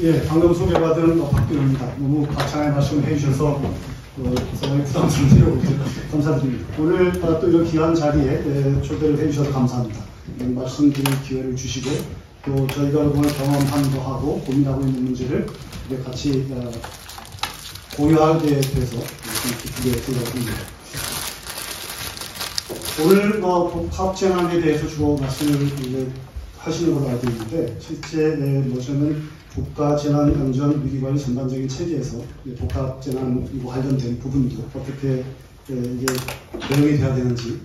예, 방금 소개받은 박근혜입니다. 너무 과찬의 말씀을 해주셔서 상당히 부담스러워요. 감사드립니다. 오늘 또 이런 귀한 자리에 초대를 해주셔서 감사합니다. 말씀드릴 기회를 주시고 또 저희가 그동안 경험한 거하고 고민하고 있는 문제를 같이 공유하게 돼서 기쁘게 생각합니다. 오늘 복합재난에 대해서 주로 말씀을 하시는 걸로 알고 있는데, 실제 저는 국가재난안전위기관리 전반적인 체계에서 복합재난 관련된 부분도 어떻게 이게 대응이 돼야 되는지,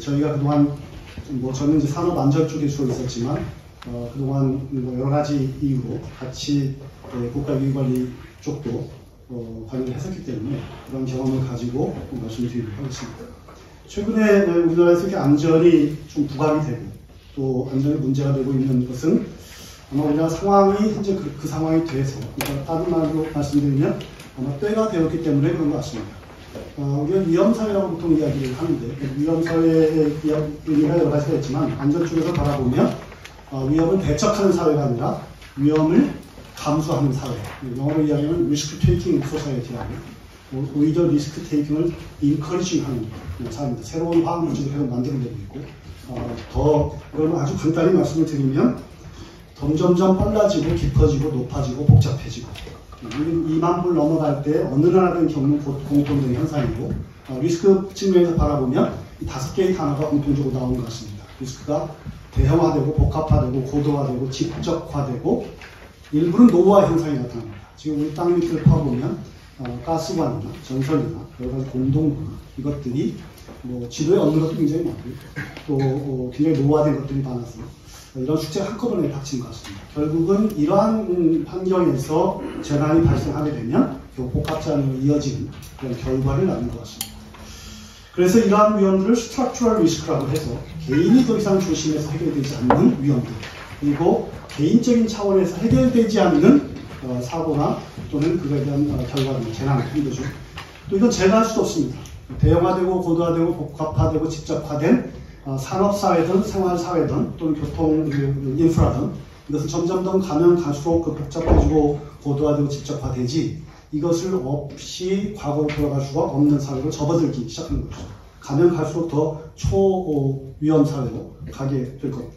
저희가 그동안 저는 이제 산업안전 쪽에 주로 있었지만 그동안 여러 가지 이유로 같이 국가위기관리 쪽도 관여를 했었기 때문에 그런 경험을 가지고 말씀드리도록 하겠습니다. 최근에 우리나라에서 이렇게 안전이 좀 부각이 되고 또 안전이 문제가 되고 있는 것은 아마 우리나라 상황이 현재 그 상황이 돼서, 그러니까 다른 말로 말씀드리면 아마 때가 되었기 때문에 그런 것 같습니다. 우리가 위험사회라고 보통 이야기를 하는데, 위험사회의 의미가 여러 가지가 있지만 안전 쪽에서 바라보면 위험을 대척하는 사회가 아니라 위험을 감수하는 사회, 영어로 이야기하면 리스크 테이킹 소사이어티라고, 오히려 리스크 테이킹을 인커리징 하는 사회입니다. 새로운 화학 물질을 계속 만들어내고 있고, 그러면 아주 간단히 말씀을 드리면 점점점 빨라지고 깊어지고 높아지고 복잡해지고, 2만 불 넘어갈 때 어느 나라든 겪는 공통적인 현상이고, 리스크 측면에서 바라보면 이 5개의 단어가 공통적으로 나오는 것 같습니다. 리스크가 대형화되고 복합화되고 고도화되고 집적화되고 일부는 노후화 현상이 나타납니다. 지금 우리 땅 밑을 파보면 가스관이나 전선이나 여러 가지 공동구나 이것들이 지도에 없는 것도 굉장히 많고 또 굉장히 노후화된 것들이 많아서 이런 숙제가 한꺼번에 닥친 것 같습니다. 결국은 이러한 환경에서 재난이 발생하게 되면 복합재난으로 이어지는 그런 결과를 낳는 것 같습니다. 그래서 이러한 위험들을 스트럭처럴 리스크라고 해서 개인이 더 이상 조심해서 해결되지 않는 위험들, 그리고 개인적인 차원에서 해결되지 않는 사고나 또는 그거에 대한 결과들, 재난인 거죠. 또 이건 제가 할 수도 없습니다. 대형화되고 고도화되고 복합화되고 집적화된 산업사회든 생활사회든 또는 교통 인프라든 이것은 점점 더 가면 갈수록 복잡해지고 고도화되고 집적화되지, 이것을 없이 과거로 돌아갈 수가 없는 사회로 접어들기 시작하는 거죠. 가면 갈수록 더 초위험 사회로 가게 될 겁니다.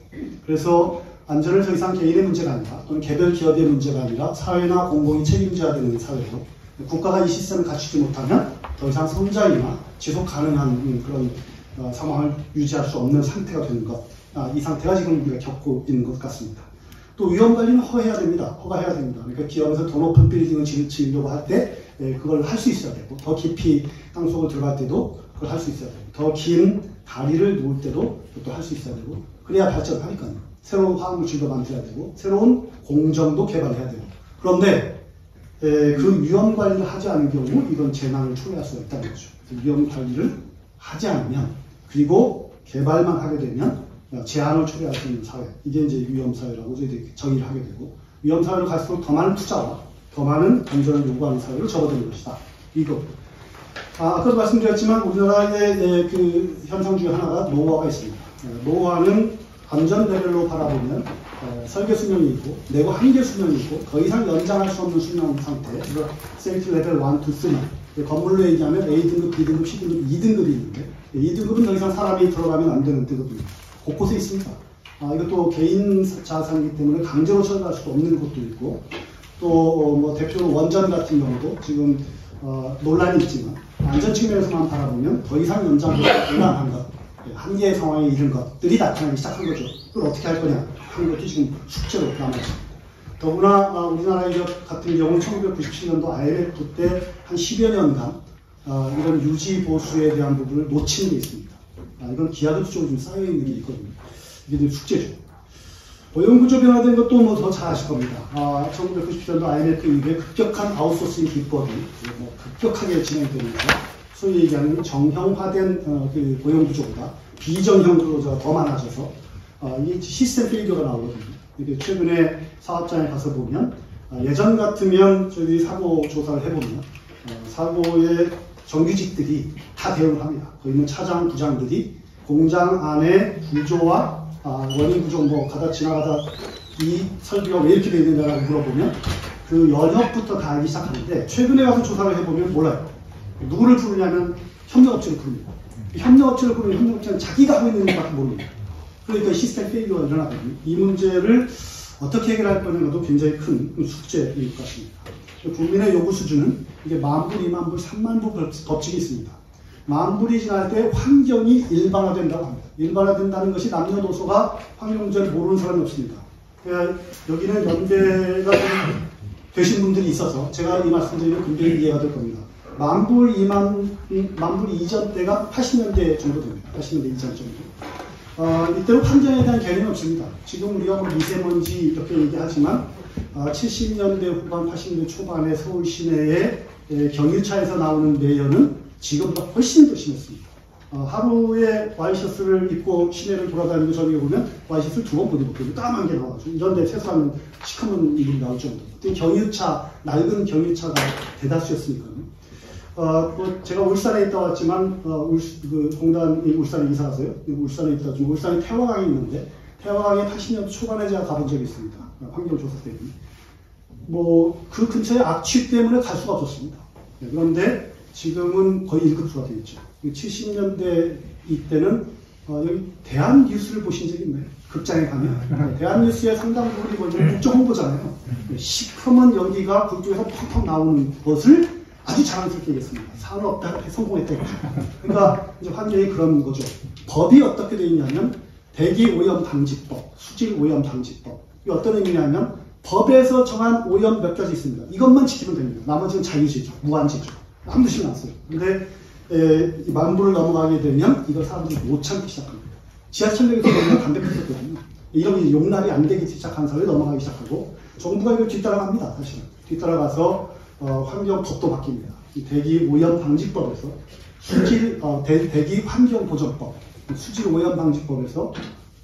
그래서 안전을 더 이상 개인의 문제가 아니라 또는 개별 기업의 문제가 아니라 사회나 공공이 책임져야 되는 사회로, 국가가 이 시스템을 갖추지 못하면 더 이상 성장이나 지속 가능한 그런 상황을 유지할 수 없는 상태가 되는 것, 이 상태가 지금 우리가 겪고 있는 것 같습니다. 또 위험관리는 허가해야 됩니다. 그러니까 기업에서 더 높은 빌딩을 지으려고 할 때 그걸 할 수 있어야 되고, 더 깊이 땅속으로 들어갈 때도 그걸 할 수 있어야 되고, 더 긴 다리를 놓을 때도 그것도 할 수 있어야 되고, 그래야 발전을 하니까요. 새로운 화학물질도 만들어야 되고 새로운 공정도 개발해야 되고. 그런데 그 위험관리를 하지 않은 경우 이건 재난을 초래할 수가 있다는 거죠. 위험관리를 하지 않으면, 그리고 개발만 하게 되면 재앙을 초래할 수 있는 사회, 이게 이제 위험사회라고 저희들이 정의를 하게 되고, 위험사회로 갈수록 더 많은 투자와 더 많은 안전을 요구하는 사회로 접어드는 것이다. 이거. 아까도 말씀드렸지만 우리나라의 그 현상 중에 하나가 노후화가 있습니다. 노후화는 안전 레벨로 바라보면 설계 수명이 있고 내고 한계 수명이 있고 더 이상 연장할 수 없는 수명 상태, 그래서 세이프티 레벨 1, 2, 3, 건물로 얘기하면 A등급, B등급, C등급, 2등급이 있는데 2등급은 더 이상 사람이 들어가면 안 되는 등급입니다. 곳곳에 있습니다. 이것도 개인 자산이기 때문에 강제로 처리할 수도 없는 곳도 있고, 또 대표로 원전 같은 경우도 지금 논란이 있지만 안전 측면에서만 바라보면 더 이상 연장이 불가능한 것, 한계의 상황에 이른 것들이 나타나기 시작한 거죠. 그걸 어떻게 할 거냐 하는 것도 지금 숙제로 남아있습니다. 더구나 우리나라의 같은 경우는 1997년도 IMF 때 한 10여 년간 이런 유지 보수에 대한 부분을 놓친 게 있습니다. 이건 기하급 쪽으로 좀 쌓여있는 게 있거든요. 이게 좀 숙제죠. 고용구조 변화된 것도 더 잘 아실 겁니다. 1997년도 IMF 이후에 급격한 아웃소싱 기법이 급격하게 진행되면서 소위 얘기하는 정형화된 그 고용구조보다 비정형 근로자가 더 많아져서 이 시스템 페일리어가 나오거든요. 이게 최근에 사업장에 가서 보면 예전 같으면 저희 사고 조사를 해보면 사고의 정규직들이 다 대응을 합니다. 거기 있는 차장, 부장들이 공장 안의 구조와 원인 구조 가다 지나가다 이 설비가 왜 이렇게 되어 있느냐라고 물어보면 그 연협부터 다 알기 시작하는데 최근에 가서 조사를 해보면 몰라요. 누구를 부르냐면 협력업체를 부릅니다. 협력업체를 부르면 협력업체는 자기가 하고 있는 것밖에 모릅니다. 그러니까 시스템 페일리어가 일어나거든요. 이 문제를 어떻게 해결할 거냐도 굉장히 큰 숙제일 것 같습니다. 국민의 요구 수준은 이게 10,000불, 20,000불, 30,000불 법칙이 있습니다. 10,000불이 지날 때 환경이 일반화된다고 합니다. 일반화된다는 것이 남녀노소가 환경 문제를 모르는 사람이 없습니다. 여기는 연배가 되신 분들이 있어서 제가 이 말씀드리면 굉장히 이해가 될 겁니다. 10,000불, 10,000불 이전 때가 80년대 정도 됩니다. 80년대 이전 정도. 이때로 환경에 대한 개념이 없습니다. 지금 우리가 뭐 미세먼지 이렇게 얘기하지만 70년대 후반, 80년대 초반에 서울 시내의 경유차에서 나오는 매연은 지금보다 훨씬 더 심했습니다. 하루에 와이셔츠를 입고 시내를 돌아다니고 저녁에 보면 와이셔츠를 2번 보지 못해요. 까만 게 나와가지고 이런데 세수하면 시커먼 이불이 나올 정도. 그때 경유차, 낡은 경유차가 대다수였으니까요. 제가 울산에 있다 왔지만 공단이 울산에 이사 가서요. 울산에 있다 왔지만 울산에 태화강이 있는데 태화강에 80년대 초반에 제가 가본 적이 있습니다. 환경조사 때문에. 그 근처에 악취 때문에 갈 수가 없었습니다. 그런데 지금은 거의 1급수가 되어 있죠. 70년대 이때는 여기 대한뉴스를 보신 적이 있나요? 극장에 가면 대한뉴스의 상당 부분이 뭐냐면 국정 홍보잖아요. 시커먼 연기가 그쪽에서 펑펑 나오는 것을 아주 자랑스럽게 얘기했습니다. 산업화에 성공했다 이거죠. 그러니까 이제 환경이 그런 거죠. 법이 어떻게 되어 있냐면 대기오염방지법, 수질오염방지법. 이게 어떤 의미냐면 법에서 정한 오염 몇 가지 있습니다. 이것만 지키면 됩니다. 나머지는 자유제조, 무한제조. 아무 뜻이 났어요. 근데 10,000불을 넘어가게 되면 이걸 사람들이 못 참기 시작합니다. 지하철역에서 보면 담배 피웠거든요. 이런 용납이 안 되기 시작한 사람이 넘어가기 시작하고 정부가 이걸 뒤따라갑니다. 사실은 뒤따라가서 환경법도 바뀝니다. 이 대기오염방지법에서 대기환경보전법, 수질오염방지법에서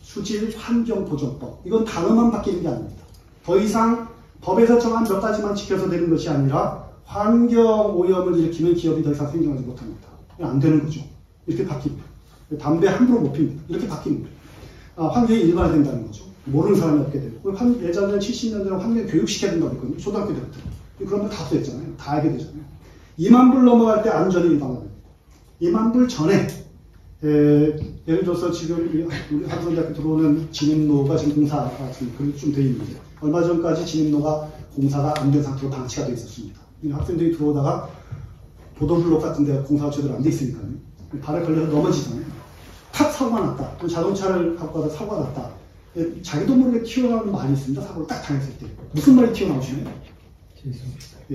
수질환경보전법. 이건 단어만 바뀌는 게 아닙니다. 더 이상 법에서 정한 몇 가지만 지켜서 되는 것이 아니라 환경오염을 일으키면 기업이 더 이상 생존하지 못합니다. 안 되는 거죠. 이렇게 바뀝니다. 담배 함부로 못 핍니다. 이렇게 바뀝니다. 환경이 일반화된다는 거죠. 모르는 사람이 없게 되고. 예전에 70년대는 환경 교육시켜야 된다고 했거든요. 초등학교 때부터. 그런 거 다 됐잖아요. 다 알게 되잖아요. 20,000불 넘어갈 때 안전이 일반화됩니다. 20,000불 전에 예를 들어서 지금 우리 한국대학교 들어오는 진입로가 지금 공사가 좀 돼 있는데 얼마 전까지 진입로가 공사가 안 된 상태로 방치가 되어 있었습니다. 학생들이 들어오다가 보도블록 같은 데 공사가 제대로 안 돼 있으니까요. 발에 걸려서 넘어지잖아요. 탁 사고가 났다. 또 자동차를 갖고 와서 사고가 났다. 자기도 모르게 튀어나오는 말이 있습니다. 사고를 딱 당했을 때. 무슨 말이 튀어나오시나요?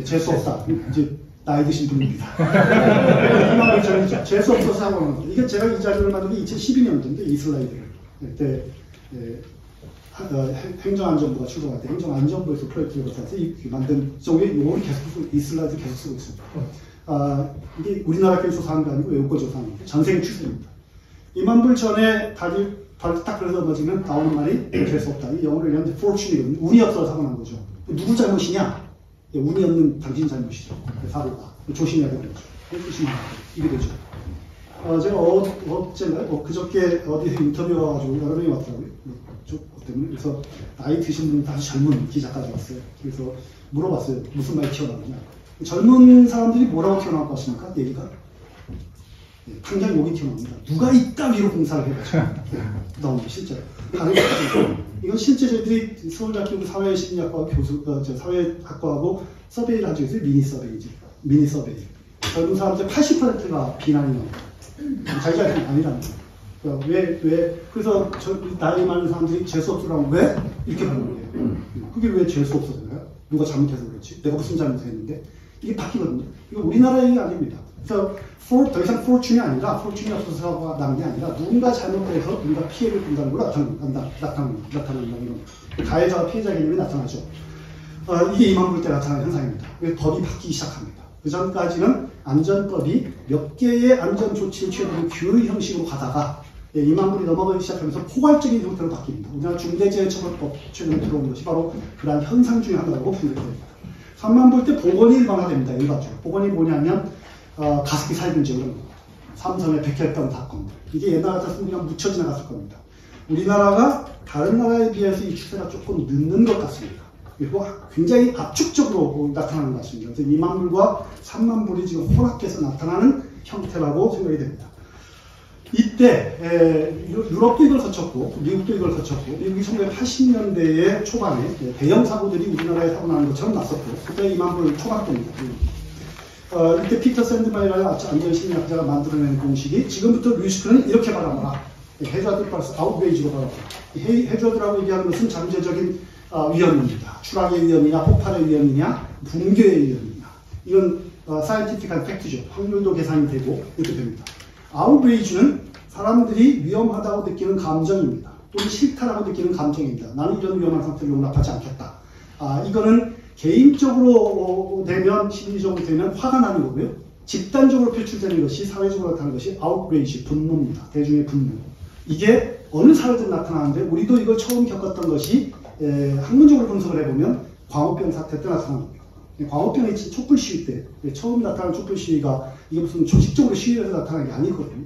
재수 없다. 이제 나이 드신 분입니다. 이 말을 저는 재수 없어서 사고가 났다. 이게 제가 이 자료를 만든 게 2012년도인데 이 슬라이드를. 그때 행정안전부가 출범할 때 행정안전부에서 프로젝트를 거쳐서 만든 요걸 계속 이 슬라이드 계속 쓰고 있습니다. 이게 우리나라끼리 조사한 게 아니고 외국과 조사한 게 전생 추세입니다. 20,000불 전에 딱 그래서 넘어지면 나오는 말이 될 수 없다. 이 영어로 얘기하면 fortune이거든요. 운이 없어서 사고 난 거죠. 누구 잘못이냐? 운이 없는 당신 잘못이죠. 사고가. 조심해야 되는 거죠. 조심해야 이게 되죠. 제가 어제인가요? 그저께 어디에 인터뷰가 와가지고 여러 명이 왔더라고요. 때문에. 그래서 나이 드신 분 아주 젊은 기자까지 왔어요. 그래서 물어봤어요. 무슨 말이 튀어나오냐. 젊은 사람들이 뭐라고 튀어나올 것 같습니까? 얘기가? 당장 욕이 튀어나옵니다. 누가 이따위로 공사를 해가지고. 나옵니다. 실제로. 다른 이건 실제 저희들이 서울대학교 사회심리학과 사회학과하고 서베이를 한 적이 있어요. 미니 서베이. 젊은 사람들 80%가 비난이 나옵니다. 자기가 아니라는 거예요. 그래서 나이 많은 사람들이 재수없으라고 왜? 이렇게 하는 거예요. 그게 왜 재수없어서요? 누가 잘못해서 그렇지? 내가 무슨 잘못을 했는데? 이게 바뀌거든요. 이거 우리나라 얘기 아닙니다. 그래서 더 이상 fortune이 아니라, fortune이 없어서 난 게 아니라 누군가 잘못해서 누군가 피해를 본다는 걸 나타난다. 이런. 가해자와 피해자 개념이 나타나죠. 이게 20,000불 때 나타나는 현상입니다. 그래서 법이 바뀌기 시작합니다. 그 전까지는 안전법이 몇 개의 안전조치를 취해주는 규율 형식으로 가다가 20,000불이 넘어가기 시작하면서 포괄적인 형태로 바뀝니다. 우리나라 중대재해처벌법 최근에 들어온 것이 바로 그러한 현상 중에 하나라고 분석됩니다. 30,000불 때 보건이 일반화됩니다. 일반적으로. 보건이 뭐냐면 가습기 살균제 이런 거. 삼성의 백혈병 사건. 이게 옛날 같았으면 그냥 묻혀 지나갔을 겁니다. 우리나라가 다른 나라에 비해서 이 추세가 조금 늦는 것 같습니다. 그리고 굉장히 압축적으로 나타나는 것 같습니다. 그래서 2만 불과 3만 불이 지금 혼합해서 나타나는 형태라고 생각이 됩니다. 이때 유럽도 이걸 거쳤고 미국도 이걸 거쳤고 미국이 1980년대의 초반에 대형 사고들이 우리나라에 사고 나는 것처럼 났었고 그때 2만 불 초반대입니다. 이때 피터 샌드마이라는 안전심리학자가 만들어낸 공식이 지금부터 리스크는 이렇게 바라봐라. 해저드 플러스 아웃웨이지로 바라봐라. 해저드라고 얘기하는 것은 잠재적인 위험입니다. 추락의 위험이냐 폭발의 위험이냐 붕괴의 위험이냐 이건 사이언티픽한 팩트죠. 확률도 계산이 되고 이렇게 됩니다. 아웃웨이지는 사람들이 위험하다고 느끼는 감정입니다. 또는 싫다라고 느끼는 감정입니다. 나는 이런 위험한 상태를 용납하지 않겠다. 이거는 개인적으로 되면 심리적으로 되면 화가 나는 거고요. 집단적으로 표출되는 것이 사회적으로 나타나는 것이 아웃웨이지 분노입니다. 대중의 분노. 이게 어느 사회든 나타나는데 우리도 이걸 처음 겪었던 것이 학문적으로 분석을 해보면 광우병 사태 때 나타난 겁니다. 광우병의 촛불 시위 때 처음 나타난 촛불 시위가 이게 무슨 조직적으로 시위에서 나타난 게 아니거든요.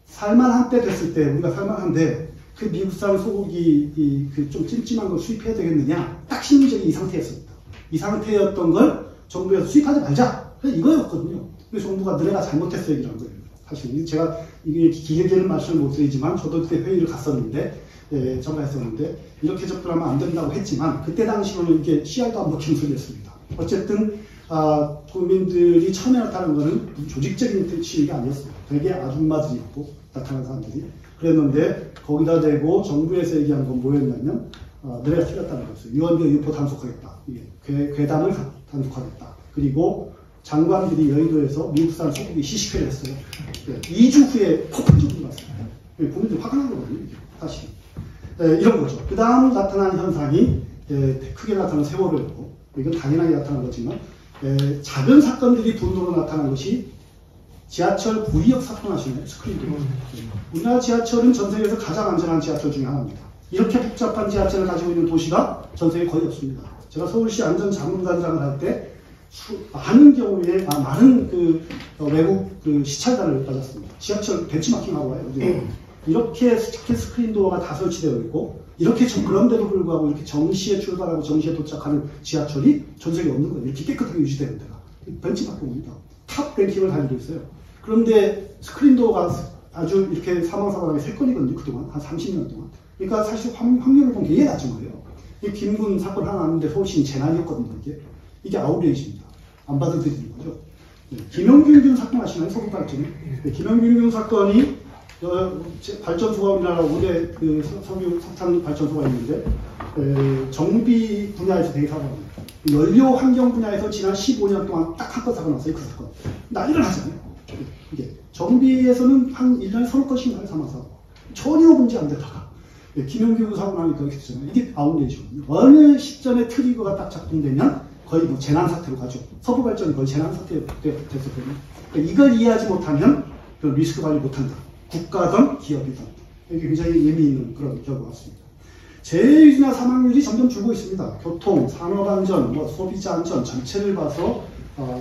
살만한 때 됐을 때 우리가 살만한데 그 미국산 소고기 그 좀 찜찜한 걸 수입해야 되겠느냐 딱 심리적인 이 상태였습니다. 이 상태였던 걸 정부에서 수입하지 말자 이거였거든요. 그래서 정부가 너네가 잘못했어 얘기를 한 거예요. 사실 제가 이게 길게는 말씀을 못 드리지만 저도 그때 회의를 갔었는데 참가했었는데 이렇게 접근하면 안 된다고 했지만 그때 당시로는 이게 씨알도 안 먹힌 소리였습니다. 어쨌든 국민들이 처음에 나타난 것은 조직적인 시위가 아니었어요. 되게 아줌마들이었고 나타난 사람들이 그랬는데 거기다 대고 정부에서 얘기한 건 뭐였냐면 너네가 틀렸다는 거였어요. 유언비어 유포 단속하겠다. 괴담을 단속하겠다. 그리고 장관들이 여의도에서 미국산 소고기 시식회를 했어요. 2주 후에 폭발적으로 났어요. 국민들이 화가 난 거거든요. 사실 이런 거죠. 그 다음 나타난 현상이 크게 나타난 세월호였고 이건 당연하게 나타난 거지만 작은 사건들이 분노로 나타난 것이 지하철 구의역 사건 아시나요? 스크린도어. 우리나라 지하철은 전 세계에서 가장 안전한 지하철 중에 하나입니다. 이렇게 복잡한 지하철을 가지고 있는 도시가 전 세계에 거의 없습니다. 제가 서울시 안전자문단장을 할 때 많은 경우에 많은 외국 시찰단을 받았습니다. 지하철 벤치마킹하고 와요. 이렇게 스크린도어가 다 설치되어 있고 이렇게 그런데도 불구하고 이렇게 정시에 출발하고 정시에 도착하는 지하철이 전 세계에 없는 거예요. 이렇게 깨끗하게 유지되는 데가 벤치마킹입니다. 탑 랭킹을 달리고 있어요. 그런데 스크린도어가 아주 이렇게 사망사고가 3건이거든요. 그동안 한 30년 동안. 그러니까 사실 확률을 보면 되게 낮은 거예요. 이 김군 사건 하나 났는데 서울시는 재난이었거든요. 이게 아웃레이지입니다. 안 받아들이는 거죠. 김영균 사건 아시나요? 서구발전. 김영균 사건이 발전소가 우리나라 5대 석유 석탄 발전소가 있는데 정비 분야에서 되게 사고납니다. 연료 환경 분야에서 지난 15년 동안 딱 한 건 사고 났어요. 그 사건. 난리를 하잖아요. 이게 정비에서는 한 1년에 30건씩 나요. 사망사고. 전혀 문제 안 되다가 김영균 사고 나니까 이렇게 되잖아요. 이게 아웃레이지거든요. 어느 시점에 트리거가 딱 작동되면 거의 뭐 재난사태로 가죠. 서부발전이 거의 재난사태로 됐었거든요. 그러니까 이걸 이해하지 못하면 리스크 관리 못한다. 국가든 기업이든. 이게 굉장히 의미 있는 그런 결과 같습니다. 재해율이나 사망률이 점점 줄고 있습니다. 교통, 산업안전, 소비자 안전 전체를 봐서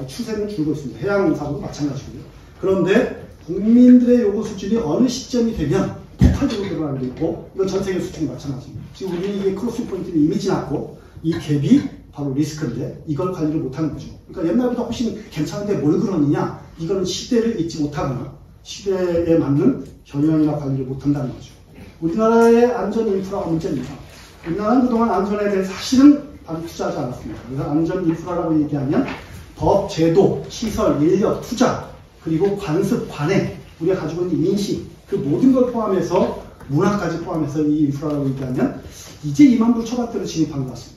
추세는 줄고 있습니다. 해양사고도 마찬가지고요. 그런데 국민들의 요구 수준이 어느 시점이 되면 폭발적으로 늘어나게 돼 있고 이건 전 세계 수준이 마찬가지입니다. 지금 우리는 이게 크로스 포인트는 이미 지났고 이 갭이 바로 리스크인데 이걸 관리를 못하는 거죠. 그러니까 옛날보다 훨씬 괜찮은데 뭘 그러느냐 이거는 시대를 잊지 못하거나 시대에 맞는 경영이나 관리를 못한다는 거죠. 우리나라의 안전 인프라가 문제입니다. 우리나라는 그동안 안전에 대해 사실은 바로 투자하지 않았습니다. 그래서 안전 인프라라고 얘기하면 법, 제도, 시설, 인력, 투자 그리고 관습, 관행 우리가 가지고 있는 인식 그 모든 걸 포함해서 문화까지 포함해서 이 인프라라고 얘기하면 이제 2만 불 초반대로 진입한 것 같습니다.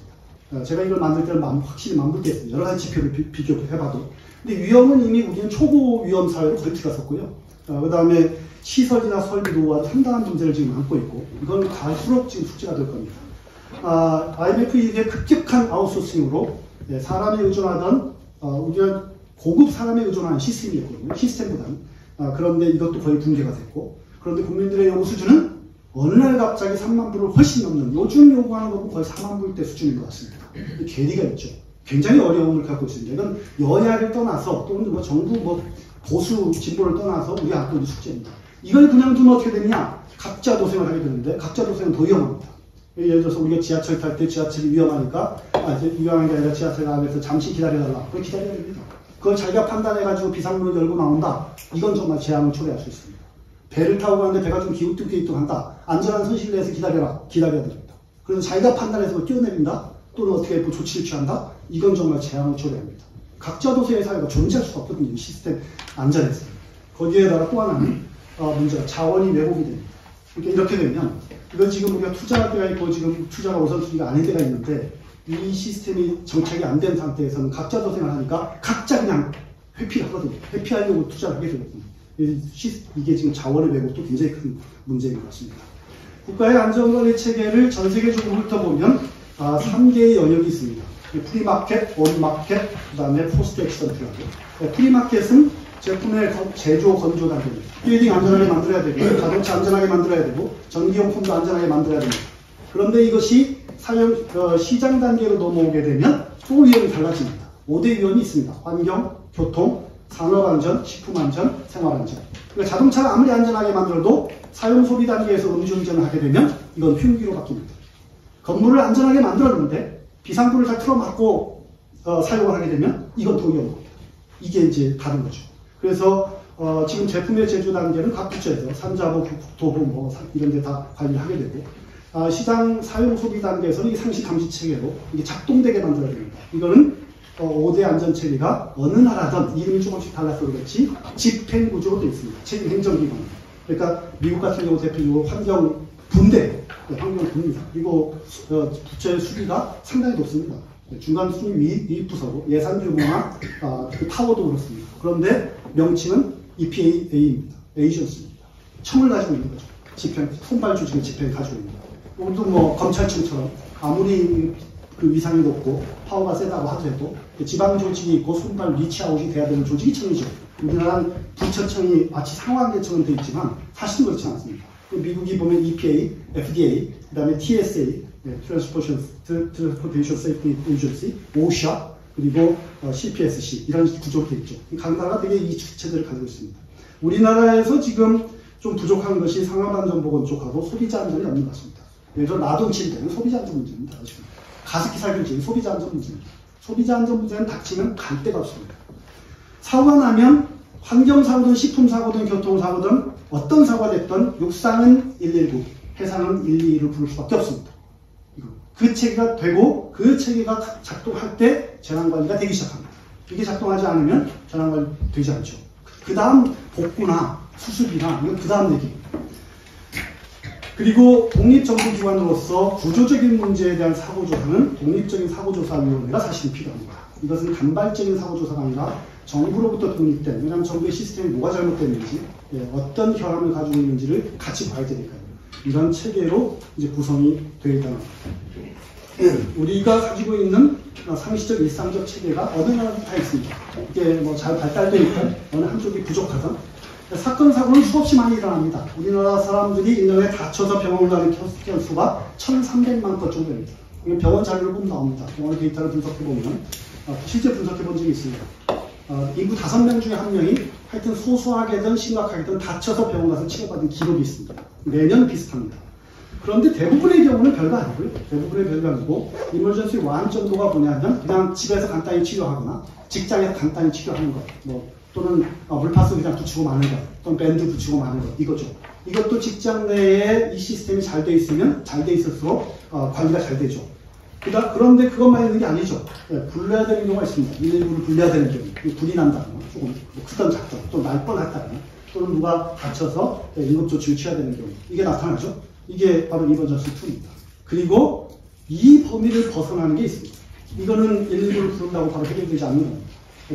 제가 이걸 만들 때는 확실히 만불겠습니다. 여러 가지 지표를 비교해봐도. 근데 위험은 이미 우리는 초고 위험 사회로 거의 들어갔었고요. 그 다음에 시설이나 설비 노후와 상당한 문제를 지금 안고 있고, 이건 갈수록 지금 숙제가 될 겁니다. IMF 이후에 급격한 아웃소싱으로 사람에 의존하던, 우리가 고급 사람에 의존하는 시스템이었거든요. 시스템보다는. 그런데 이것도 거의 붕괴가 됐고, 그런데 국민들의 요구 수준은 어느 날 갑자기 3만 불을 훨씬 넘는, 요즘 요구하는 것도 거의 4만 불대 수준인 것 같습니다. 괴리가 있죠. 굉장히 어려움을 갖고 있습니다. 이건 여야를 떠나서 또는 뭐 정부 보수 진보를 떠나서 우리 갖고 있는 숙제입니다. 이걸 그냥 두면 어떻게 되냐? 각자 도생을 하게 되는데 각자 도생은 더 위험합니다. 예를 들어서 우리가 지하철 탈 때 지하철이 위험하니까 이제 위험한 게 아니라 지하철 안에서 잠시 기다려달라. 그걸 기다려야 됩니다. 그걸 자기가 판단해가지고 비상문을 열고 나온다. 이건 정말 재앙을 초래할 수 있습니다. 배를 타고 가는데 배가 좀 기우뚱기우뚱한다. 안전한 손실 내에서 기다려라. 기다려야 됩니다. 그래서 자기가 판단해서 뛰어내린다. 또는 어떻게 뭐 조치를 취한다. 이건 정말 재앙을 초래합니다. 각자 도서의 사회가 존재할 수가 없거든요. 시스템 안전에서. 거기에다가 또 하나는 문제가 자원이 왜곡이 됩니다. 그러니까 이렇게 되면 이건 지금 우리가 투자할 때가 있고 지금 투자가 우선순위가 아닐 때가 있는데 이 시스템이 정착이 안 된 상태에서는 각자 도생을 하니까 각자 그냥 회피하거든요. 회피하려고 투자를 하게 되거든요. 이게 지금 자원의 왜곡도 굉장히 큰 문제인 것 같습니다. 국가의 안전관리 체계를 전 세계적으로 훑어보면 3개의 영역이 있습니다. 프리마켓, 온마켓, 그 다음에 포스트 엑스턴트라고. 프리마켓은 제품의 제조, 건조 단계입니다. 빌딩 안전하게 만들어야 되고, 자동차 안전하게 만들어야 되고, 전기용품도 안전하게 만들어야 됩니다. 그런데 이것이 시장 단계로 넘어오게 되면 또 위험이 달라집니다. 5대 위험이 있습니다. 환경, 교통, 산업안전, 식품안전, 생활안전. 그러니까 자동차를 아무리 안전하게 만들어도 사용 소비 단계에서 음주운전을 하게 되면 이건 흉기로 바뀝니다. 건물을 안전하게 만들었는데 비상불을 다 틀어막고 사용을 하게 되면 이건 더 위험한 겁니다. 이게 이제 다른 거죠. 그래서 지금 제품의 제조 단계는 각 부처에서 산자부, 국토부 뭐 이런 데 다 관리를 하게 되고 시장 사용 소비 단계에서는 이 상시 감시 체계로 이게 작동되게 만들어야 됩니다. 이거는 5대 안전 체계가 어느 나라든 이름이 조금씩 달라서 그렇지 집행 구조로 되어 있습니다. 책임 행정기관. 그러니까 미국 같은 경우 대표적으로 환경 분대, 환경 분리사 그리고 부처의 수비가 상당히 높습니다. 중간 순위 위 부서고 예산 규모나 그 파워도 그렇습니다. 그런데 명칭은 EPA입니다. 에이전시입니다. 청을 가지고 있는 거죠. 집행, 손발 조직의 집행을 가지고 있는 거죠. 우리도 뭐 검찰청처럼 아무리 그 위상이 높고 파워가 세다고 하더라도 지방 조직이 있고 손발 리치아웃이 돼야 되는 조직이 청이죠. 우리나라는 부처청이 마치 상황계처럼 되어 있지만 사실은 그렇지 않습니다. 미국이 보면 EPA, FDA, 그 다음에 TSA, Transportation Safety Agency, OSHA, 그리고 CPSC 이런 구조로 되어 있죠. 각 나라가 되게 이 체제를 가지고 있습니다. 우리나라에서 지금 좀 부족한 것이 상업안전보건 쪽하고 소비자 안전이 없는 것 같습니다. 예를 들어 나동치를 되는 소비자 안전 문제입니다. 가습기 살균제는 소비자 안전 문제입니다. 소비자 안전 문제는 닥치면 갈 데가 없습니다. 사고가 나면 환경사고든 식품사고든 교통사고든 어떤 사고가 됐든 육상은 119, 해상은 122를 부를 수밖에 없습니다. 그 체계가 되고 그 체계가 작동할 때 재난관리가 되기 시작합니다. 이게 작동하지 않으면 재난관리 되지 않죠. 그 다음 복구나 수습이나 이건 그 다음 얘기입니다. 그리고 독립정부기관으로서 구조적인 문제에 대한 사고조사는 독립적인 사고조사위원회가 사실 필요합니다. 이것은 단발적인 사고조사가 아니라 정부로부터 독립된, 왜냐하면 정부의 시스템이 뭐가 잘못됐는지, 어떤 결함을 가지고 있는지를 같이 봐야 되니까요. 이런 체계로 이제 구성이 되어 있다는 겁니다. 우리가 가지고 있는 상시적 일상적 체계가 어느 나라든 다 있습니다. 이게 뭐 잘 발달되어 있고 어느 한쪽이 부족하던 사건 사고는 수없이 많이 일어납니다. 우리나라 사람들이 1년에 다쳐서 병원을 가는 수가 1,300만 건 정도 됩니다. 병원 자료를 보면 나옵니다. 병원 데이터를 분석해보면 실제 분석해본 적이 있습니다. 인구 5명 중에 1명이 하여튼 소소하게든 심각하게든 다쳐서 병원 가서 치료받은 기록이 있습니다. 매년 비슷합니다. 그런데 대부분의 경우는 별거 아니고요. 대부분의 별거 아니고 이머전시 1 정도가 뭐냐면 그냥 집에서 간단히 치료하거나 직장에서 간단히 치료하는 것, 또는 물파스 그냥 붙이고 마는 것, 또는 밴드 붙이고 마는 것, 이거죠. 이것도 직장 내에 이 시스템이 잘 돼 있으면 잘 돼 있을수록 관리가 잘 되죠. 그런데 그것만 있는 게 아니죠. 불러야 되는 경우가 있습니다. 119를 불러야 되는 경우, 불이 난다거나, 조금 크던 작던, 또 날 뻔했다거나, 또는 누가 다쳐서 응급조치를 취해야 되는 경우, 이게 나타나죠. 이게 바로 이머전시 2입니다. 그리고 이 범위를 벗어나는 게 있습니다. 이거는 119를 부른다고 바로 해결되지 않는 겁니다.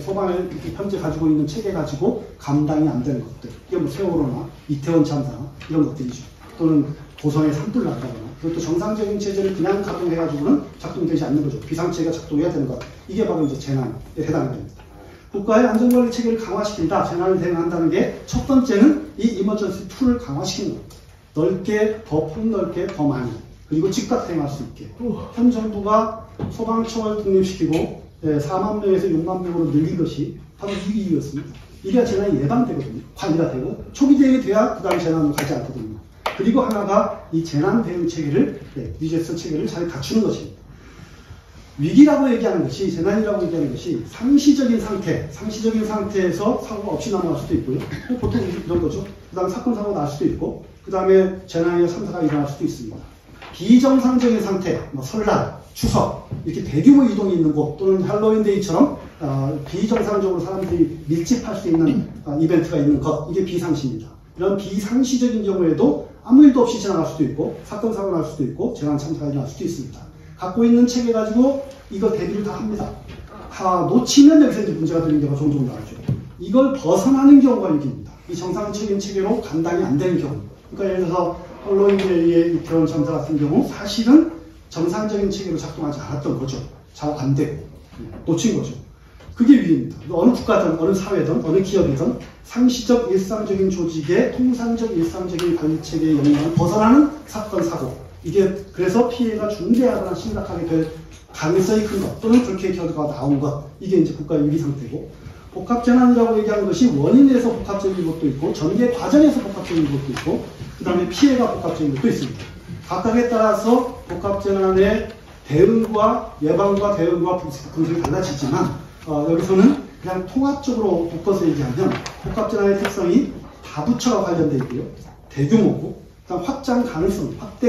소방을 현재 가지고 있는 체계 가지고 감당이 안 되는 것들, 이게 뭐 세월호나 이태원 참사나 이런 것들이죠. 또는 고성에 산불 난다거나, 그것도 정상적인 체제를 그냥 가동해가지고는 작동되지 않는 거죠. 비상체계가 작동해야 되는 것. 이게 바로 이제 재난에 해당이 됩니다. 국가의 안전관리 체계를 강화시킨다, 재난을 대응한다는 게 첫 번째는 이 이머전시 2를 강화시키는 겁니다. 넓게, 더 폭넓게, 더 많이. 그리고 즉각 대응할 수 있게. 현 정부가 소방청을 독립시키고 4만 명에서 6만 명으로 늘린 것이 바로 이 이유였습니다. 이래야 재난이 예방되거든요. 관리가 되고 초기 대응이 돼야 그 다음 재난으로 가지 않거든요. 그리고 하나가 이 재난 대응 체계를, 디제스터 체계를 잘 갖추는 것입니다. 위기라고 얘기하는 것이, 재난이라고 얘기하는 것이 상시적인 상태에서 사고가 없이 넘어갈 수도 있고요. 보통 이런 거죠. 그 다음에 사건, 사고가 날 수도 있고, 그 다음에 재난이나 참사가 일어날 수도 있습니다. 비정상적인 상태, 설날, 추석, 이렇게 대규모 이동이 있는 곳, 또는 할로윈데이처럼 비정상적으로 사람들이 밀집할 수 있는 이벤트가 있는 것, 이게 비상시입니다. 이런 비상시적인 경우에도 아무 일도 없이 지나갈 수도 있고, 사건, 사고가 날 수도 있고, 재난, 참사가 일어날 수도 있습니다. 갖고 있는 체계 가지고 이거 대비를 다 합니다. 놓치면 여기서 이제 문제가 되는 경우가 종종 나오죠. 이걸 벗어나는 경우가 위기입니다. 이 정상적인 체계로 감당이 안 되는 경우. 그러니까 예를 들어서 할로윈데이의 이태원 참사 같은 경우 사실은 정상적인 체계로 작동하지 않았던 거죠. 잘 안 되고 놓친 거죠. 그게 위기입니다. 어느 국가든 어느 사회든 어느 기업이든 상시적 일상적인 조직의 통상적 일상적인 관리 체계의 영향을 벗어나는 사건, 사고. 이게 그래서 피해가 중대하거나 심각하게 될 가능성이 큰 것, 또는 그렇게 결과가 나온 것, 이게 이제 국가의 위기 상태고, 복합재난이라고 얘기하는 것이 원인에서 복합적인 것도 있고, 전개 과정에서 복합적인 것도 있고, 그 다음에 피해가 복합적인 것도 있습니다. 각각에 따라서 복합재난의 대응과 예방과 대응과 분석이 달라지지만, 여기서는 그냥 통합적으로 묶어서 얘기하면 복합재난의 특성이 다부처가 관련되어 있고요. 대규모고, 그다음 확대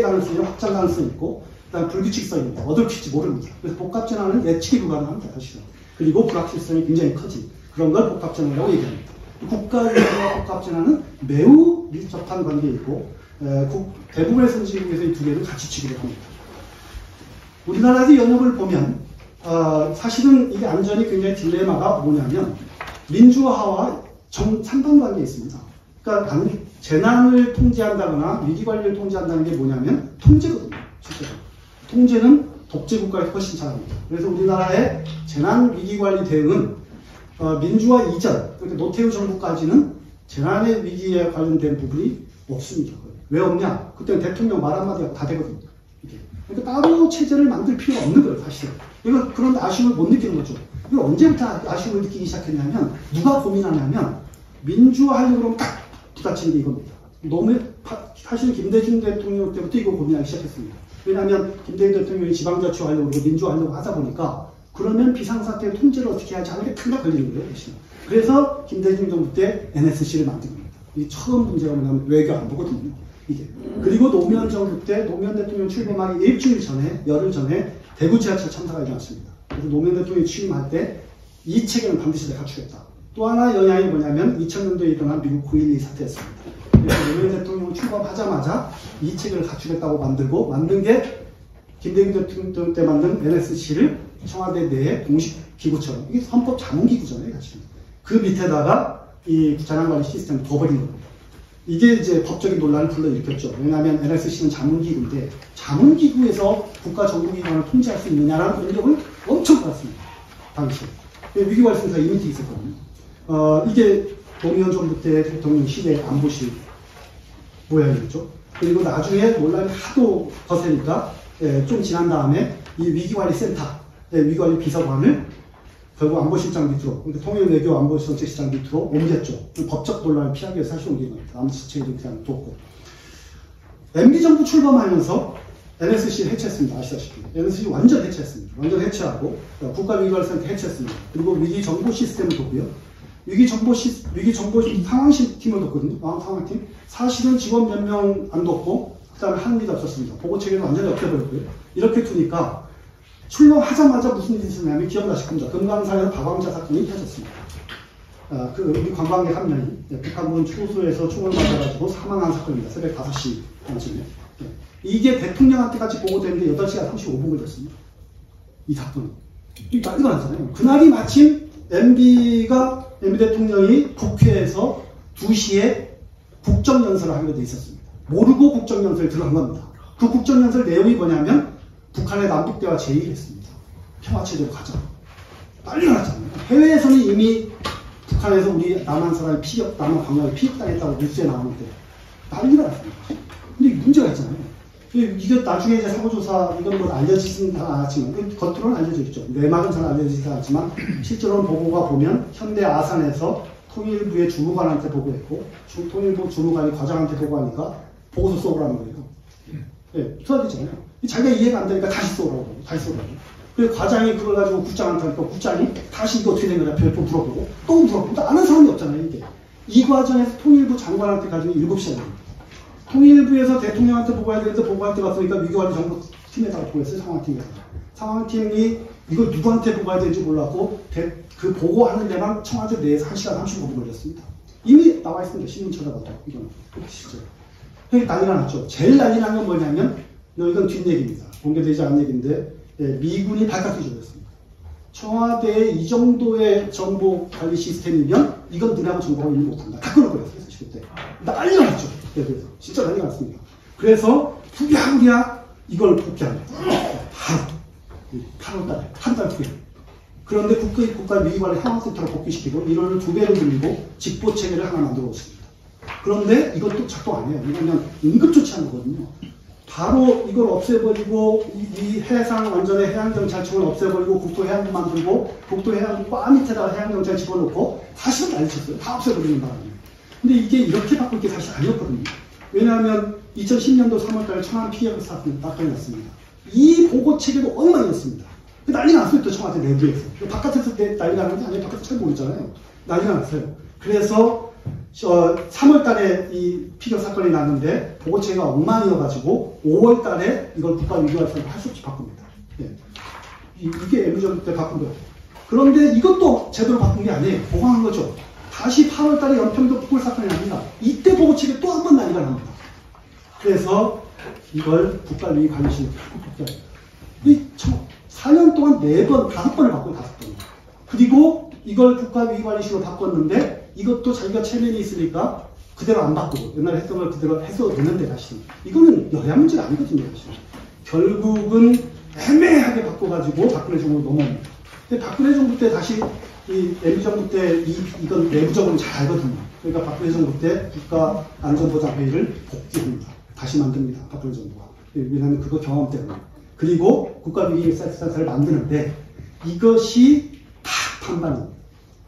가능성이 확장 가능성이 있고, 그다음 불규칙성입니다. 어떨지 모릅니다. 그래서 복합재난은 예측이 불가능합니다, 사실은. 그리고 불확실성이 굉장히 커진 그런 걸 복합재난이라고 얘기합니다. 국가재난과 복합재난은 매우 밀접한 관계에 있고, 대부분의 선진국에서 이 두 개를 같이 취급을 합니다. 우리나라의 영역을 보면, 사실은 이게 안전이 굉장히 딜레마가 뭐냐면, 민주화와 상반관계에 있습니다. 그러니까 재난을 통제한다거나 위기관리를 통제한다는 게 뭐냐면 통제거든요. 실제로. 통제는 독재국가에서 훨씬 잘합니다. 그래서 우리나라의 재난 위기관리 대응은 민주화 이전, 그러니까 노태우 정부까지는 재난의 위기에 관련된 부분이 없습니다. 왜 없냐? 그때는 대통령 말 한마디 하고 다 되거든요. 이게. 그러니까 따로 체제를 만들 필요가 없는 거예요, 사실은. 이거 그런 아쉬움을 못 느끼는 거죠. 이거 언제부터 아쉬움을 느끼기 시작했냐면, 누가 고민하냐면, 민주화하려고 그러면 딱 부딪히는 게 이겁니다. 사실 김대중 대통령 때부터 이거 고민하기 시작했습니다. 왜냐하면 김대중 대통령이 지방자치하려고 그러고 민주화하려고 하다 보니까 그러면 비상사태 통제를 어떻게 하지 하는 게 탁 걸리는 거예요. 그래서 김대중 정부 때 NSC를 만든 겁니다. 이 처음 문제가 뭐냐면 외교 안보거든요. 이게. 그리고 노무현 정부 때 노무현 대통령 출범하기 일주일 전에, 열흘 전에 대구 지하철 참사가 일어났습니다. 그래서 노무현 대통령이 취임할 때 이 체계는 반드시 갖추겠다. 또 하나 영향이 뭐냐면 2000년도에 일어난 미국 9.12 사태였습니다. 그래서 노무현 대통령 출범하자마자 이 체계를 갖추겠다고 만든 게 김대중 대통령 때 만든 NSC를 청와대 내에 공식 기구처럼, 이게 헌법 자문기구잖아요, 사실. 그 밑에다가 이 재난관리 시스템을 둬버린 겁니다. 이게 이제 법적인 논란을 불러일으켰죠. 왜냐하면 NSC는 자문기구인데 자문기구에서 국가 정부기관을 통제할 수 있느냐라는 의혹을 엄청 받았습니다. 당시에. 위기관리센터가 이미 있었거든요. 이게 노무현 정부 때 대통령 시대 안보실 모양이었죠. 그리고 나중에 논란이 하도 거세니까 좀 지난 다음에 이 위기관리센터, 위기관리 비서관을 결국 안보실장 밑으로, 그러니까 통일외교 안보정책실장 밑으로 옮겼죠. 법적 논란을 피하기 위해서 사실 옮긴 겁니다. 아무 정책이 그냥 뒀고. MB정부 출범하면서 NSC를 해체했습니다. 아시다시피. NSC 완전 해체했습니다. 완전 해체하고, 국가위기관리센터 해체했습니다. 그리고 위기정보 시스템을 뒀고요. 위기정보 상황팀을 뒀거든요. 상황팀. 사실은 직원 몇 명 안 뒀고, 그 다음에 하는 일이 없었습니다. 보고체계는 완전히 없애버렸고요. 이렇게 두니까, 출범하자마자 무슨 일이 있었냐면, 기억나실 겁니다. 금강산에서 박왕자 사건이 터졌습니다. 우리 관광객 한 명이 북한군 초소에서 총을 맞아가지고 사망한 사건입니다. 새벽 5시 당시에. 이게 대통령한테까지 보고되는데 8시간 35분 걸렸습니다. 이 사건이. 이거 난리가 났잖아요. 그날이 마침 MB 대통령이 국회에서 2시에 국정연설을 하기로 돼 있었습니다. 모르고 국정연설에 들어간 겁니다. 그 국정연설 내용이 뭐냐면 북한의 남북대화 제의를 했습니다. 평화체제로 가자. 난리가 났잖아요. 해외에서는 이미 북한에서 우리 남한 사람이 남한 관광이 피격당했다고 뉴스에 나오는데 난리가 났습니다. 근데 문제가 있잖아요. 이게 나중에 이제 사고조사, 이건 뭐 알려지지는 않았지만, 겉으로는 알려져 있죠. 내막은 잘 알려지지 않았지만, 실제로는 보고가 보면, 현대 아산에서 통일부의 주무관한테 보고했고, 통일부 주무관이 과장한테 보고하니까, 보고서 써오라는 거예요. 예, 수학이잖아요. 자기가 이해가 안 되니까 다시 써오라고, 다시 써오라고. 그래서 과장이 그걸 가지고 국장한테 하니까 국장이 다시 이거 어떻게 된 거냐 별도 물어보고 또 물어보고 아는 사람이 없잖아요, 이게. 이 과정에서 통일부 장관한테 가지고 7시간입니다. 통일부에서 대통령한테 보고해야 되는데 보고할 때 갔으니까 위기관리 정보팀에다가 보고했어요, 상황팀에서. 상황팀이 이걸 누구한테 보고해야 되는지 몰랐고 그 보고하는 데만 청와대 내에서 1시간 35분 걸렸습니다. 이미 나와 있습니다. 신문 찾아봐도 이거는 실제로. 그게 난리가 났죠. 제일 난리 난 건 뭐냐면 이건 뒷얘기입니다. 공개되지 않은 얘기인데 미군이 발칵 뒤집어졌습니다. 청와대에 이 정도의 정보 관리 시스템이면 이건 너네하고 정보가 있는 못한다. 다 끊어버렸어요. 사실 그때. 난리가 났죠. 그래서 진짜 난리가 났습니다. 그래서 부랴부랴 이걸 복귀합니다. 바로 8월달에 한 달 후에. 그런데 국가위기관리 상황센터로 복귀시키고 인원을 2배로 늘리고 직보체계를 하나 만들어 놓습니다. 그런데 이것도 작동 안 해요. 왜냐하면 응급조치한 거거든요. 바로 이걸 없애버리고 이 해상 완전의 해양경찰청을 없애버리고 국토해양부 만들고 국토해양부 바 밑에다가 해양경찰 집어넣고 사실은 난리쳤어요. 다 없애버리는 바람에. 근데 이게 이렇게 바꿀 게 사실 아니었거든요. 왜냐하면 2010년도 3월달에 청와대 피해가 사건이 났습니다. 이 보고체계도 엉망이었습니다. 난리가 났어요. 또 청와대 내부에서. 바깥에서 난리가 나는 게 아니에요. 바깥에서 잘 모르잖아요. 난리가 났어요. 그래서 3월달에 이 피격 사건이 났는데 보고체계가 엉망이어가지고 5월달에 이걸 국가위기관리센터 할 수 없이 바꿉니다. 예. 이게 MB전 때 바꾼 거예요. 그런데 이것도 제대로 바꾼 게 아니에요. 보강한 거죠. 다시 8월달에 연평도 폭발 사건이 납니다. 이때 보고체계 또 한 번 난리가 납니다. 그래서 이걸 국가위기관리실로 복귀합니다. 4년 동안 4번, 5번을 바꿔요. 5번. 그리고 이걸 국가위기관리실로 바꿨는데 이것도 자기가 체면이 있으니까 그대로 안 바꾸고 옛날에 했던 걸 그대로 했어도 되는데 사실 이거는 여야 문제가 아니거든요. 사실. 결국은 애매하게 바꿔가지고 박근혜 정부로 넘어옵니다. 근데 박근혜 정부 때 다시 이 MB 정부 때 이건 내부적으로 잘 알거든요. 그러니까 박근혜 정부 때 국가안전보장회의를 복귀합니다. 다시 만듭니다. 박근혜 정부가. 왜냐하면 그거 경험 때문에. 그리고 국가위기센터를 만드는데 이것이 다 판단입니다.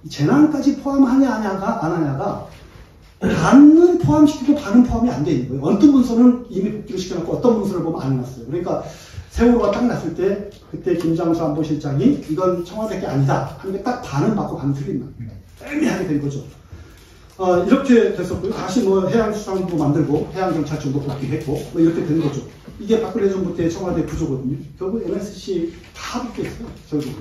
재난까지 포함하냐 안 하냐가 반은 포함시키고 반은 포함이 안 돼 있는 거예요. 어떤 문서는 이미 복귀를 시켜놓고 어떤 문서를 보면 안 해놨어요. 그러니까 세월호가 딱 났을 때 그때 김장수 안보실장이 이건 청와대 게 아니다 하는데 딱 반은 맞고 반은 틀린 겁니다. 애매하게 된 거죠. 이렇게 됐었고요. 다시 해양수산부 만들고 해양경찰청도 복귀했고 이렇게 된 거죠. 이게 박근혜 정부 때 청와대 구조거든요. 결국 MSC 다 복귀했어요. 결국은.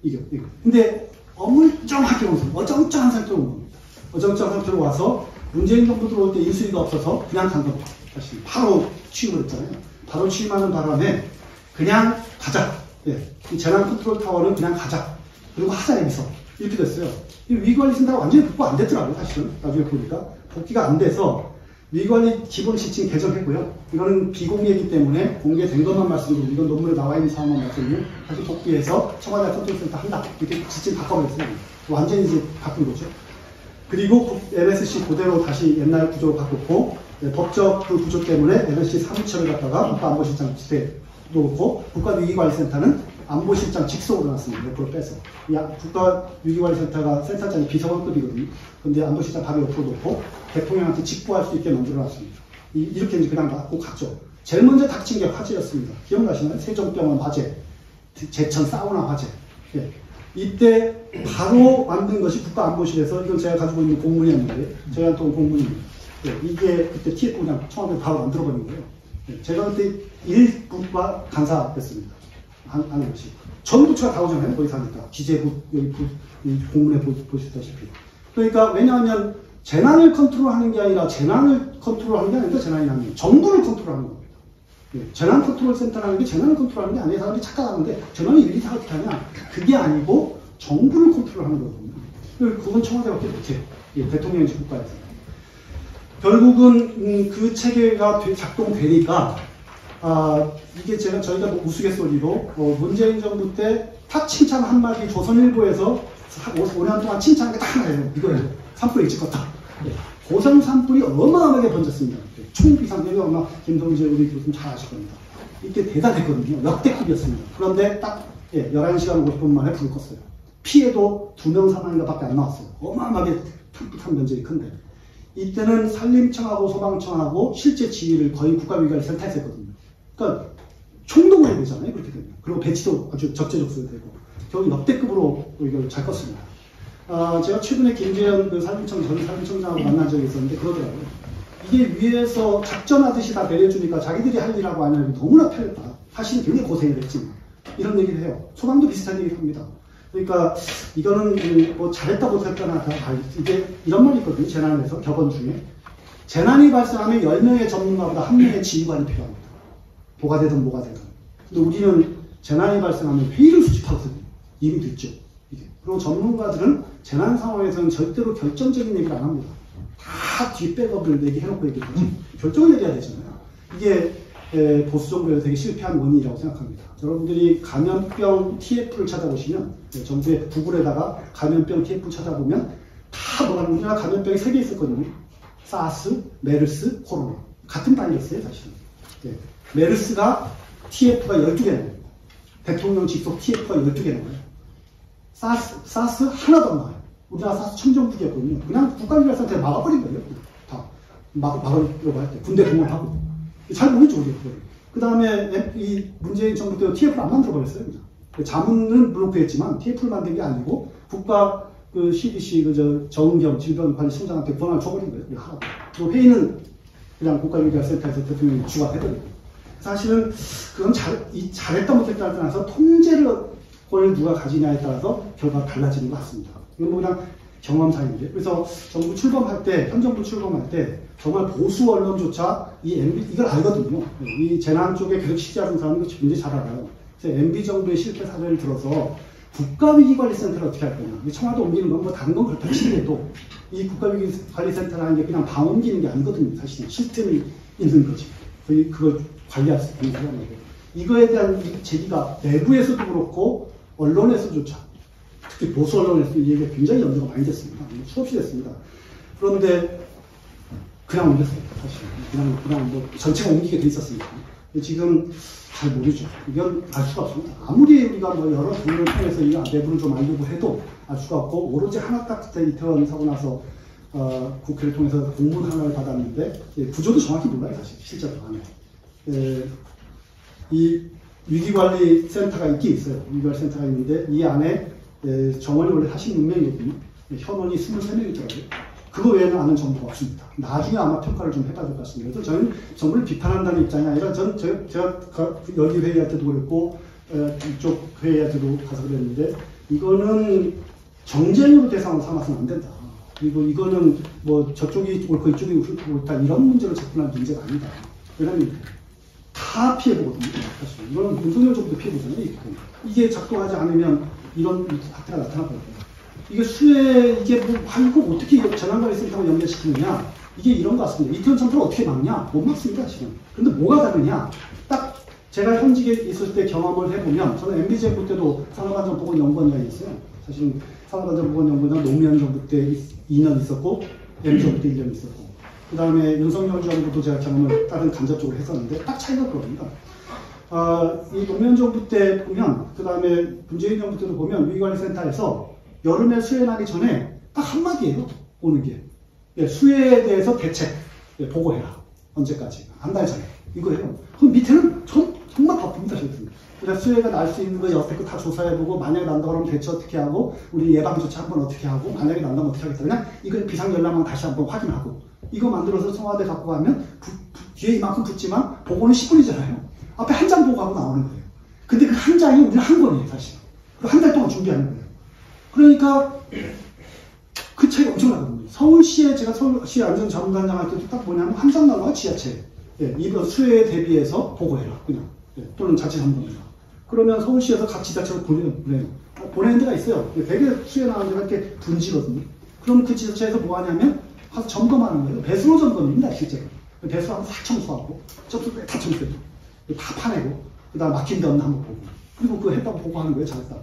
이게. 근데 어물쩡하게 어정쩡한 상태로 온 겁니다. 어정쩡한 상태로 와서 문재인 정부 들어올 때 인수위가 없어서 그냥 간 겁니다. 다시 바로 취임을 했잖아요. 바로 취임하는 바람에 그냥 가자. 예. 이 재난 컨트롤 타워는 그냥 가자. 그리고 하자 여기서. 이렇게 됐어요. 이 위기관리센터가 완전히 복구 안 됐더라고요. 사실은. 나중에 보니까. 복귀가 안 돼서 위기관리 기본 지침 개정했고요. 이거는 비공개이기 때문에 공개된 것만 말씀드리고 이건 논문에 나와 있는 사항만 말씀드리고 다시 복귀해서 청와대 컨트롤센터 한다. 이렇게 지침 바꿔버렸어요. 완전히 이제 바꾼 거죠. 그리고 MSC 그대로 다시 옛날 구조로 바꿨고 법적 그 구조 때문에 MSC 사무처를 갖다가 국가안보실장 직에 놓고 국가위기관리센터는 안보실장 직속으로 놨습니다. 옆으로 빼서. 국가위기관리센터가 센터장이 비서관급이거든요. 근데 안보실장 바로 옆으로 놓고 대통령한테 직보할 수 있게 만들어 놨습니다. 이렇게 이제 그냥 놔고 갔죠. 제일 먼저 닥친 게 화재였습니다. 기억나시나요? 세종병원 화재, 제천 사우나 화재. 예. 이때 바로 만든 것이 국가안보실에서 이건 제가 가지고 있는 공문이었는데 저희한테 온 공문입니다. 예. 이게 그때 TF 그냥 청와대 바로 만들어버린 거예요. 예. 제가 그때 1부가 간사됐습니다. 하는 것이. 전부처가 다 오잖아요. 거기 사니까. 기재부, 여기 공문에 보시다시피. 그러니까 왜냐하면 재난을 컨트롤하는 게 아니라 재난을 컨트롤하는 게 아니라 재난이 아니라 정부를 컨트롤하는 겁니다. 예. 재난 컨트롤 센터라는 게 재난을 컨트롤하는 게 아니에요. 사람들이 착각하는데 재난을 1, 2, 4 어떻게 하냐. 그게 아니고 정부를 컨트롤하는 거거든요. 그건 청와대밖에 못해요. 예. 대통령이 국가에서. 결국은 그 체계가 작동되니까 이게 저희가 우스갯소리로 문재인 정부 때 탁 칭찬 한마디 조선일보에서 5년 동안 칭찬한 게 딱 하나예요. 이거예요. 산불이 일찍 껐다. 고성 산불이 어마어마하게 번졌습니다. 총비상 여기 아마 김동재 우리 교수님 잘 아실 겁니다. 이게 대단했거든요. 역대급이었습니다. 그런데 딱 11시간 50분 만에 불을 껐어요. 피해도 2명 사망인가 밖에 안 나왔어요. 어마어마하게 탄 면적이 큰데. 이때는 산림청하고 소방청하고 실제 지휘를 거의 국가위기관리센터에서 했거든요. 그러니까 총동원이 되잖아요. 그렇게 되면. 그리고 배치도 아주 적재적소가 되고 겨우 역대급으로 이걸 잘 껐습니다. 제가 최근에 김재현 전 산림청장하고 만난 적이 있었는데 그러더라고요. 이게 위에서 작전하듯이 다 내려주니까 자기들이 할 일하고 안 하는 게 너무나 편했다. 사실 굉장히 고생을 했지만 이런 얘기를 해요. 소방도 비슷한 얘기를 합니다. 그러니까 이거는 뭐 잘했다 못했다나 다 이게 이런 말이 있거든요. 재난에서 격언 중에 재난이 발생하면 10명의 전문가보다 1명의 지휘관이 필요합니다. 뭐가 되든 뭐가 되든. 근데 우리는 재난이 발생하면 회의를 수집하거든요. 이미 됐죠. 이게. 그리고 전문가들은 재난 상황에서는 절대로 결정적인 얘기를 안 합니다. 다 뒷백업을 얘기해놓고 얘기하지. 결정을 내려야 되잖아요. 이게 보수 정부에서 되게 실패한 원인이라고 생각합니다. 여러분들이 감염병 TF를 찾아보시면 정부의 구글에다가 감염병 TF를 찾아보면 다 뭐가 우리나라 감염병이 3개 있었거든요. 사스, 메르스, 코로나. 같은 바이러스예요, 사실은. 메르스가 TF가 12개 나와요. 대통령 직속 TF가 12개 나와요. 사스 하나도 안 나와요. 우리나라 사스 청정국이었거든요. 그냥 국가위기관리센터에 막아버린 거예요. 다. 막으려고 할 때. 군대 동원하고. 잘 모르죠, 우리 그걸. 그 다음에 이 문재인 정부 때 TF를 안 만들어버렸어요. 그냥. 자문은 블로크했지만 TF를 만든 게 아니고 국가 그 CDC 정은경 질병관리청장한테 권한을 줘버린 거예요. 하라고. 그리고 회의는 그냥 국가위기관리센터에서 대통령이 주관해버리고. 사실은 그건 잘했다 못했다에 따라서 통제를 누가 가지냐에 따라서 결과가 달라지는 것 같습니다. 이건 뭐 그냥 경험상인데. 그래서 정부 출범할 때, 현 정부 출범할 때 정말 보수 언론조차 이걸 알거든요. 이 재난 쪽에 계속 취재하는 사람은 굉장히 잘 알아요. 그래서 MB 정부의 실패 사례를 들어서 국가위기관리센터를 어떻게 할 거냐. 청와대 옮기는 건 뭐 다른 건 그렇다 치더라도 이 국가위기관리센터라는 게 그냥 방 옮기는 게 아니거든요. 사실은 시스템이 있는 거지. 그걸 관리할 수 있는 사람이고. 이거에 대한 제기가 내부에서도 그렇고 언론에서조차 특히 보수 언론에서 이 얘기가 굉장히 연구가 많이 됐습니다. 수없이 됐습니다. 그런데 그냥 옮겼어요. 사실 그냥 뭐 전체가 옮기게 돼 있었습니다. 지금 잘 모르죠. 이건 알 수가 없습니다. 아무리 우리가 뭐 여러 분을 통해서 이 내부를 좀 알려고 해도 알 수가 없고 오로지 하나 딱 이태원 사고 나서 국회를 통해서 공문 하나를 받았는데 구조도 정확히 몰라요. 사실 실제로 안에. 이 위기관리센터가 있긴 있어요. 위기관리센터가 있는데 이 안에 정원이 원래 46명이거든요. 현원이 23명이더라고요. 그거 외에는 아는 정보가 없습니다. 나중에 아마 평가를 좀 해봐야 될 것 같습니다. 그래서 저는 정부를 비판한다는 입장이 아니라 제가 여기 회의할 때도 그랬고 이쪽 회의할 때도 가서 그랬는데 이거는 정쟁으로 대상으로 삼아서는 안 된다. 그리고 이거는 뭐 저쪽이 옳고 이쪽이 옳다 이런 문제로 접근할 문제가 아니다. 왜냐하면 다 피해보거든요. 사실. 이거는 윤석열 정부도 피해보잖아요. 이게 작동하지 않으면 이런 사태가 나타나거든요. 이게 이게 뭐, 이거 어떻게 재난관리센터하고 연결시키느냐. 이게 이런 것 같습니다. 이태원 참사를 어떻게 막냐? 못 막습니다, 지금. 근데 뭐가 다르냐? 딱 제가 현직에 있을 때 경험을 해보면, 저는 MB 정부 때도 산업안전보건연구원장이 있어요. 사실은 산업안전보건연구원장 노무현 정부 때 2년 있었고, MB 정부 때 1년 있었고, 그 다음에 윤석열 정부도 제가 경험을 다른 간접적으로 했었는데, 딱 차이가 그럽니다. 이 노무현 정부 때 보면, 그 다음에 문재인 정부 때도 보면, 위기관리센터에서 여름에 수해 나기 전에 딱 한마디예요. 오는 게. 수해에 대해서 대책 보고해라. 언제까지? 한 달 전에. 이거예요. 그럼 밑에는 정말 바쁩니다. 그래서 수해가 날 수 있는 거 여태껏 다 조사해보고 만약에 난다 그러면 대처 어떻게 하고 우리 예방조치 한번 어떻게 하고 만약에 난다면 어떻게 하겠다. 그냥 이거 비상연락망 다시 한번 확인하고 이거 만들어서 청와대 갖고 가면 뒤에 이만큼 붙지만 보고는 10분이잖아요. 앞에 한 장 보고하고 나오는 거예요. 근데 그 한 장이 우리는 한 권이에요. 사실. 한 달 동안 준비하는 거예요. 그러니까 그 차이가 엄청나거든요. 서울시에 제가 서울시 안전자문단장 할 때도 딱 뭐냐면 한 장 나와 지하철. 이번 수해에 대비해서 보고해라. 그냥. 또는 자치정부해라. 그러면 서울시에서 각 지자체로 보내요. 보내는 데가 있어요. 되게 수해 나는 데가 이렇게 분지거든요. 그럼 그 지자체에서 뭐 하냐면 가서 점검하는 거예요. 배수로 점검입니다, 실제로. 배수하고 다 청소하고, 저도 다 청소해요. 다 파내고, 그 다음 막힌 데 없나 한번 보고. 그리고 그거 했다고 보고하는 거예요, 잘했다고.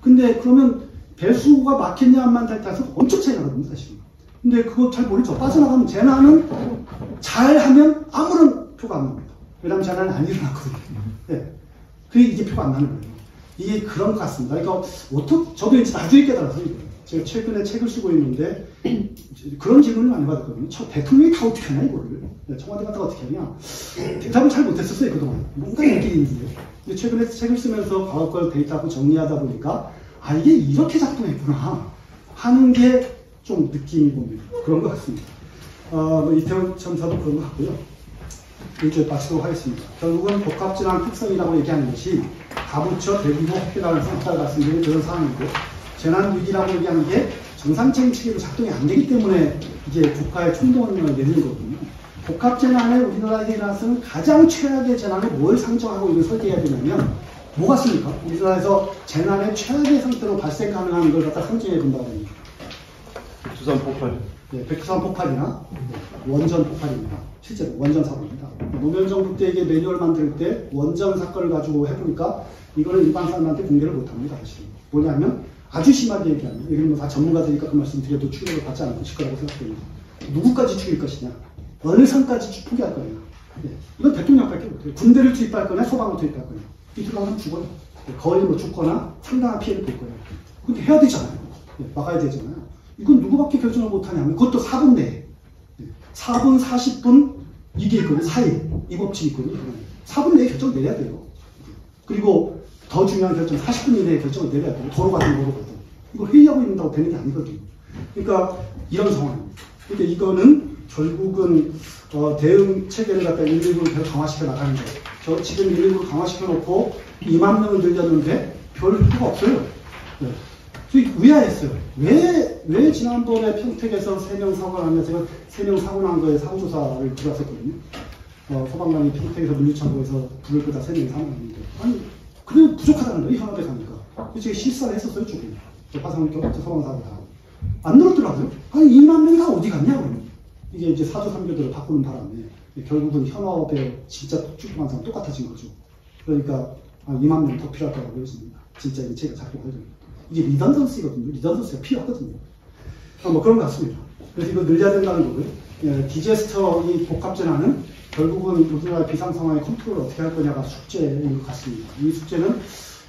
근데 그러면 배수가 막혔냐 안 막혔냐에 따라서 엄청 차이 나거든요, 사실은. 근데 그거 잘 모르죠. 빠져나가면 재난은 잘하면 아무런 표가 안 납니다. 왜냐하면 재난은 안 일어났거든요. 네. 이게 표가 안 나는 거예요. 이게 그런 것 같습니다. 그러니까 저도 이제 나중에 깨달아서 제가 최근에 책을 쓰고 있는데 그런 질문을 많이 받았거든요. 대통령이 다 어떻게 하냐 이거를. 청와대 갔다가 어떻게 하냐. 대답을 잘 못했었어요 그동안. 뭔가 얘기인데요. 근데 최근에 책을 쓰면서 과거걸 데이터하고 정리하다 보니까 아 이게 이렇게 작동했구나 하는 게 좀 느낌이 봅니다. 그런 것 같습니다. 이태원 참사도 그런 것 같고요. 일주일 마치도록 하겠습니다. 결국은 복합재난 특성이라고 얘기하는 것이 가부처 대규모 획기당해서 아까 말씀드린 그런 상황이고 재난위기라고 얘기하는 게 정상적인 체계로 작동이 안 되기 때문에 이게 국가의 총동원을 내는 거거든요. 복합재난에 우리나라에게 일어나서는 가장 최악의 재난을 뭘 상정하고 이걸 설계해야 되냐면 뭐가 있습니까? 우리나라에서 재난의 최악의 상태로 발생 가능한 걸 갖다 상정해 본다고 합니다. 백두산 폭발. 네, 백두산 폭발이나 원전 폭발입니다. 실제로 원전 사고입니다. 노무현 정부 때 이게 매뉴얼 만들 때 원전 사건을 가지고 해보니까 이거는 일반 사람한테 공개를 못합니다. 사실은. 뭐냐면 아주 심하게 얘기하면 여기는 뭐 다 전문가들이니까 그 말씀 드려도 충격을 받지 않으실 거라고 생각됩니다. 누구까지 죽일 것이냐, 어느 선까지 포기할 거냐. 네. 이건 대통령밖에 못해요. 군대를 투입할 거냐, 소방을 투입할 거냐. 이 두 가지는 죽어요. 거의 뭐 죽거나 상당한 피해를 볼 거예요. 근데 해야 되잖아요. 네, 막아야 되잖아요. 이건 누구밖에 결정을 못하냐면 그것도 4분 내에 4분 40분 이게 있거든요. 4일 이 법칙이 있거든요. 4분 내에 결정을 내려야 돼요. 그리고 더 중요한 결정 40분 이내에 결정을 내려야 돼요. 도로 가든 뭐로 가든 이걸 회의하고 있는다고 되는 게 아니거든요. 그러니까 이런 상황입니다. 그러니까 이거는 결국은 대응 체계를 갖다 119를 계속 강화시켜 나가는 거예요. 저 지금 119를 강화시켜 놓고 2만 명을 늘렸는데 별 효과가 없어요. 네. 의아했어요. 왜 지난번에 평택에서 3명 사고가 나면 제가 3명 사고 난 거에 사고조사를 들어왔었거든요. 소방관이 평택에서 물류창고에서 불을 끄다 3명이 사망했는데 아니 그래도 부족하다는 거예요. 현업에 가니까. 그래서 제가 실사를 했었어요. 조금. 화성 소방사고다. 안 늘었더라고요. 아니 2만 명이 다 어디 갔냐 그러면. 이게 이제 사조 3교대로 바꾸는 바람에 결국은 현업에 진짜 출동한 사람 똑같아진 거죠. 그러니까 2만 명 더 필요할 거라고 했습니다. 진짜 이 체계가 작동하려면. 이게 리던던스거든요. 리던던스가 필요하거든요. 뭐 그런 것 같습니다. 그래서 이거 늘려야 된다는 거고요. 디제스터 이 복합재난은 결국은 우리나라 비상 상황의 컨트롤을 어떻게 할 거냐가 숙제인 것 같습니다. 이 숙제는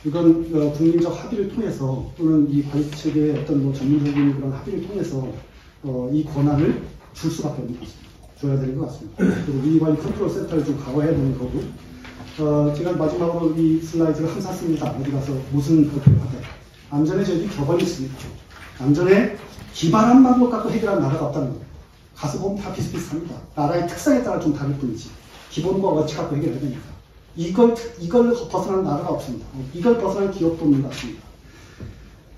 이건 국민적 합의를 통해서 또는 이 관리 체계의 어떤 뭐 전문적인 그런 합의를 통해서 이 권한을 줄 수밖에 없는 것 같습니다. 줘야 되는 것 같습니다. 그리고 위기관리 컨트롤 센터를 좀 강화해야 되는 거고 제가 마지막으로 이 슬라이드를 항상 씁니다. 어디 가서 무슨 발표를 하든 안전에 저희들이 격언이 있습니다. 안전에 기발한 방법 갖고 해결하는 나라가 없다는 거예요. 가서 보면 다 비슷비슷합니다. 나라의 특성에 따라 좀 다를 뿐이지. 기본과 원칙 갖고 해결해야 되니까. 이걸 벗어나는 나라가 없습니다. 이걸 벗어나는 기업도 없는 것 같습니다.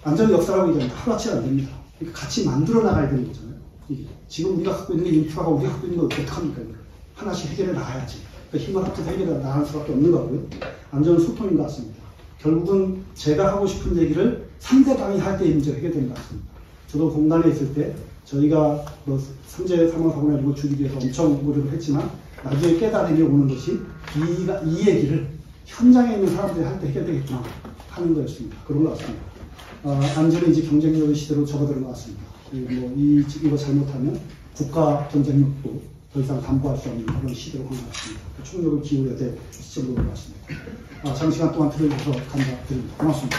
안전의 역사라고 얘기하면 하루아침에 안 됩니다. 그러니까 같이 만들어 나가야 되는 거잖아요. 이게. 지금 우리가 갖고 있는 게 인프라가 우리가 갖고 있는 걸 어떡합니까? 이걸. 하나씩 해결해 나가야지. 그러니까 힘을 합쳐서 해결해 나갈 수밖에 없는 거고요. 안전은 소통인 것 같습니다. 결국은 제가 하고 싶은 얘기를 상대방이 할 때 문제가 해결되는 것 같습니다. 저도 공단에 있을 때 저희가 뭐 산재 사망 사고나 이런 거 줄이기 위해서 엄청 노력을 했지만 나중에 깨달음이 오는 것이 이 얘기를 현장에 있는 사람들이 할 때 해결되겠구나 하는 거였습니다. 그런 것 같습니다. 안전이 이제 경쟁력의 시대로 접어드는 것 같습니다. 그리고 이거 잘못하면 국가 경쟁력도 더 이상 담보할 수 없는 그런 시대로 간 것 같습니다. 총력을 기울여야 될 시점으로 온 것 같습니다. 장시간 동안 들어주셔서 감사드립니다. 고맙습니다.